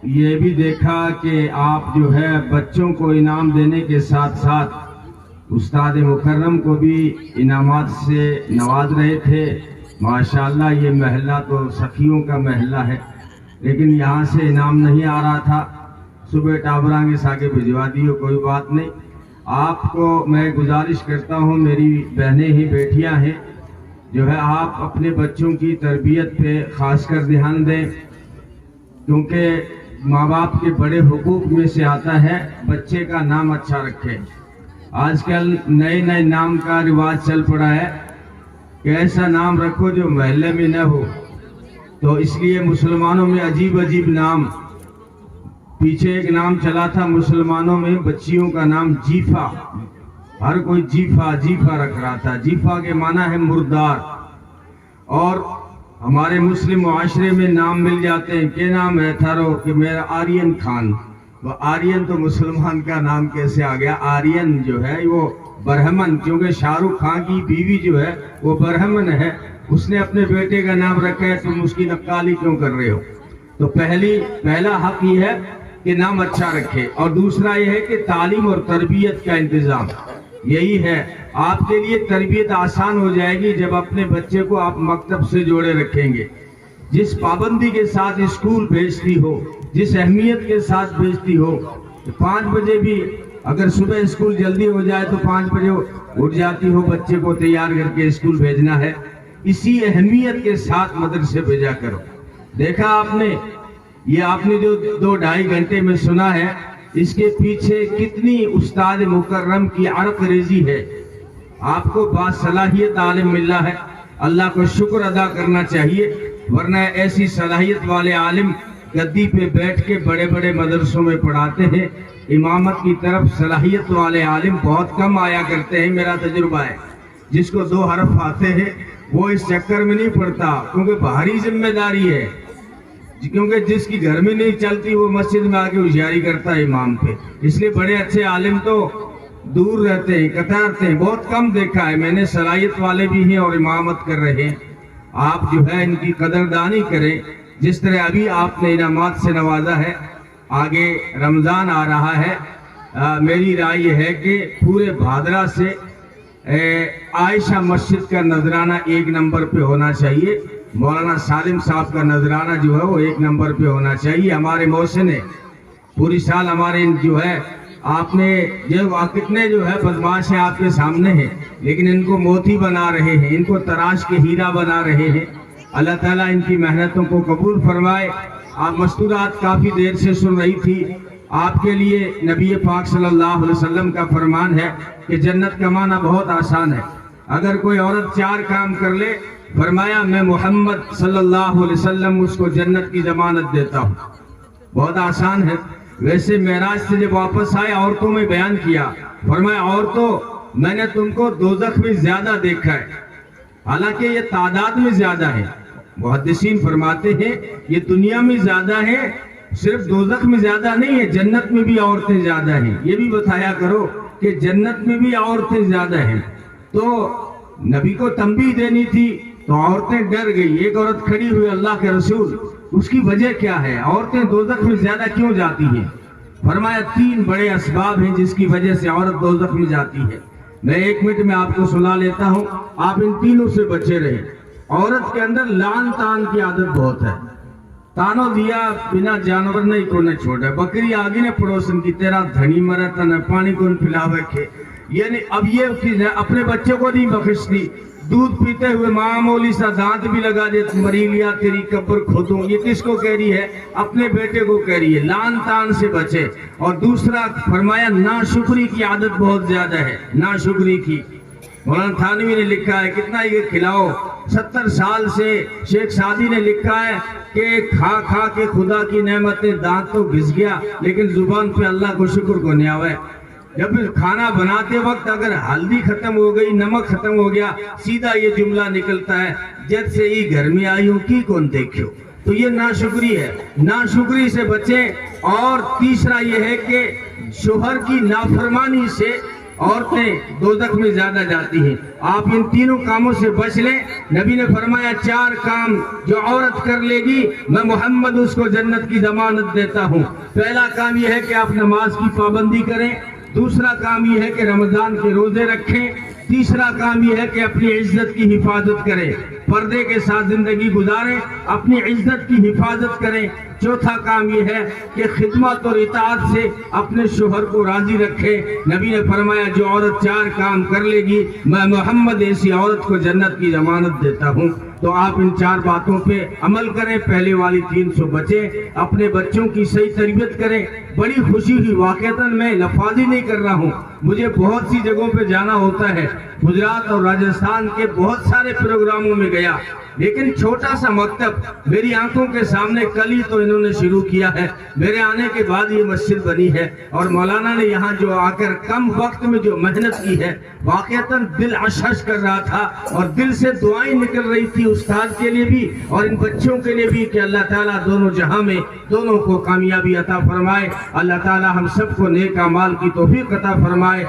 یہ بھی دیکھا کہ آپ جو ہے بچوں کو انعام دینے کے ساتھ ساتھ استاد مکرم کو بھی انعامات سے نواز رہے تھے. ماشاءاللہ یہ محلہ تو سخیوں کا محلہ ہے، لیکن یہاں سے انعام نہیں آ رہا تھا. صبح ٹابرانگے آگے بھجوا دیو، کوئی بات نہیں. آپ کو میں گزارش کرتا ہوں، میری بہنیں ہی بیٹیاں ہیں، جو ہے آپ اپنے بچوں کی تربیت پہ خاص کر دھیان دیں، کیونکہ ماں باپ کے بڑے حقوق میں سے آتا ہے بچے کا نام اچھا رکھے. آج کل نئے نئے نام کا رواج چل پڑا ہے کہ ایسا نام رکھو جو محلے میں نہ ہو. تو اس لیے مسلمانوں میں عجیب عجیب نام، پیچھے ایک نام چلا تھا مسلمانوں میں بچیوں کا نام جیفا، ہر کوئی جیفا جیفا رکھ رہا تھا. جیفا کے معنی ہے مردار. اور ہمارے مسلم معاشرے میں نام مل جاتے ہیں. کیا نام ہے تھارو؟ کہ میرا آرین خان. وہ آرین تو مسلمان کا نام کیسے آ گیا؟ آرین جو ہے وہ برہمن، کیونکہ شاہ رخ خان کی بیوی جو ہے وہ برہمن ہے، اس نے اپنے بیٹے کا نام رکھا ہے. تم اس کی نقالی کیوں کر رہے ہو؟ تو پہلا حق یہ ہے کہ نام اچھا رکھے، اور دوسرا یہ ہے کہ تعلیم اور تربیت کا انتظام. یہی ہے، آپ کے لیے تربیت آسان ہو جائے گی جب اپنے بچے کو آپ مکتب سے جوڑے رکھیں گے. جس پابندی کے ساتھ اسکول بھیجتی ہو، جس اہمیت کے ساتھ بھیجتی ہو، 5 بجے بھی اگر صبح اسکول جلدی ہو جائے تو 5 بجے اٹھ جاتی ہو، بچے کو تیار کر کے اسکول بھیجنا ہے. اسی اہمیت کے ساتھ مدرسے بھیجا کرو. دیکھا آپ نے، یہ آپ نے جو 2-2.5 گھنٹے میں سنا ہے، اس کے پیچھے کتنی استاد مکرم کی عرق ریزی ہے. آپ کو باصلاحیت عالم ملا ہے، اللہ کو شکر ادا کرنا چاہیے، ورنہ ایسی صلاحیت والے عالم گدی پہ بیٹھ کے بڑے بڑے مدرسوں میں پڑھاتے ہیں. امامت کی طرف صلاحیت والے عالم بہت کم آیا کرتے ہیں. میرا تجربہ ہے، جس کو 2 حرف آتے ہیں وہ اس چکر میں نہیں پڑتا، کیونکہ بھاری ذمہ داری ہے. کیونکہ جس کی گھر میں نہیں چلتی وہ مسجد میں آگے ہوشیاری کرتا ہے امام پہ. اس لیے بڑے اچھے عالم تو دور رہتے ہیں، کتارتے ہیں. بہت کم دیکھا ہے میں نے. صلاحیت والے بھی ہیں اور امامت کر رہے ہیں. آپ جو ہے ان کی قدردانی کریں، جس طرح ابھی آپ نے انعامات سے نوازا ہے. آگے رمضان آ رہا ہے. میری رائے یہ ہے کہ پورے بھادرہ سے عائشہ مسجد کا نذرانہ 1 نمبر پہ ہونا چاہیے. مولانا سالم صاحب کا نذرانہ جو ہے وہ 1 نمبر پہ ہونا چاہیے. ہمارے محسن ہے، پوری سال ہمارے جو ہے آپ نے کتنے جو ہے بدماش ہیں آپ کے سامنے ہیں، لیکن ان کو موتی بنا رہے ہیں، ان کو تراش کے ہیرا بنا رہے ہیں. اللہ تعالیٰ ان کی محنتوں کو قبول فرمائے. آپ مستورات کافی دیر سے سن رہی تھی. آپ کے لیے نبی پاک صلی اللہ علیہ وسلم کا فرمان ہے کہ جنت کمانا بہت آسان ہے. اگر کوئی عورت 4 کام کر لے، فرمایا میں محمد صلی اللہ علیہ وسلم اس کو جنت کی ضمانت دیتا ہوں. بہت آسان ہے. ویسے معراج سے جب واپس آئے عورتوں میں بیان کیا، فرمایا عورتوں میں نے تم کو دوزخ میں زیادہ دیکھا ہے، حالانکہ یہ تعداد میں زیادہ ہے. محدثین فرماتے ہیں یہ دنیا میں زیادہ ہے، صرف دوزخ میں زیادہ نہیں ہے، جنت میں بھی عورتیں زیادہ ہیں. یہ بھی بتایا کرو کہ جنت میں بھی عورتیں زیادہ ہیں. تو نبی کو تنبیہ دینی تھی تو عورتیں ڈر گئی. ایک عورت کھڑی ہوئی، اللہ کے رسول اس کی وجہ کیا ہے؟ عورتیں دوزخ میں زیادہ کیوں جاتی ہیں؟ فرمایا 3 بڑے اسباب ہیں جس کی وجہ سے عورت دوزخ میں جاتی ہے. میں 1 منٹ میں آپ کو سنا لیتا ہوں، آپ ان تینوں سے بچے رہیں. عورت کے اندر لعن تان کی عادت بہت ہے. تانو دیا بنا جانور نہیں کو نہ چھوڑا. بکری آگی نے پڑوسن کی تیرا دھنی مرتا نہ پانی کو پلاوے کے. یعنی اب یہ اپنے بچے کو نہیں بخشتی. دودھ پیتے ہوئے معمولی سا دانت بھی لگا دے، مری لیا تیری قبر کھودوں. یہ کس کو کہہ رہی ہے؟ اپنے بیٹے کو کہہ رہی ہے. لعن تان سے بچے. اور دوسرا فرمایا ناشکری کی عادت بہت زیادہ ہے، ناشکری کی. مولانا تھانوی نے لکھا ہے، کتنا یہ کھلاؤ. 70 سال سے شیخ سعدی نے لکھا ہے کہ کھا کھا کے خدا کی نعمتیں دانت تو گھس گیا لیکن زبان پہ اللہ کو شکر کو نہیں آوے. جب کھانا بناتے وقت اگر ہلدی ختم ہو گئی، نمک ختم ہو گیا، سیدھا یہ جملہ نکلتا ہے جب سے ہی گھر میں آئی ہوں کی کون دیکھو. تو یہ ناشکری ہے. ناشکری سے بچیں. اور تیسرا یہ ہے کہ شوہر کی نافرمانی سے عورتیں دوزخ میں زیادہ جاتی ہیں. آپ ان تینوں کاموں سے بچ لیں. نبی نے فرمایا 4 کام جو عورت کر لے گی میں محمد اس کو جنت کی ضمانت دیتا ہوں. پہلا کام یہ ہے کہ آپ نماز کی پابندی کریں. دوسرا کام یہ ہے کہ رمضان کے روزے رکھیں. تیسرا کام یہ ہے کہ اپنی عزت کی حفاظت کریں, پردے کے ساتھ زندگی گزاریں, اپنی عزت کی حفاظت کریں. چوتھا کام یہ ہے کہ خدمت اور اطاعت سے اپنے شوہر کو راضی رکھے. نبی نے فرمایا جو عورت 4 کام کر لے گی میں محمد ایسی عورت کو جنت کی ضمانت دیتا ہوں. تو آپ ان 4 باتوں پہ عمل کریں. پہلے والی 3 سے بچیں. اپنے بچوں کی صحیح تربیت کریں. بڑی خوشی ہوئی, واقعتاً میں لفاظی نہیں کر رہا ہوں, مجھے بہت سی جگہوں پہ جانا ہوتا ہے. گجرات اور راجستھان کے بہت سارے پروگراموں میں گیا, لیکن چھوٹا سا مکتب میری آنکھوں کے سامنے کل ہی تو انہوں نے شروع کیا ہے. میرے آنے کے بعد یہ مسجد بنی ہے, اور مولانا نے یہاں جو آ کر کم وقت میں جو محنت کی ہے واقعتاً دل اشش کر رہا تھا, اور دل سے دعائیں نکل رہی تھی استاد کے لیے بھی اور ان بچوں کے لیے بھی کہ اللہ تعالیٰ دونوں جہاں میں دونوں کو کامیابی عطا فرمائے. اللہ تعالیٰ ہم سب کو نیک اعمال کی توفیق عطا فرمائے.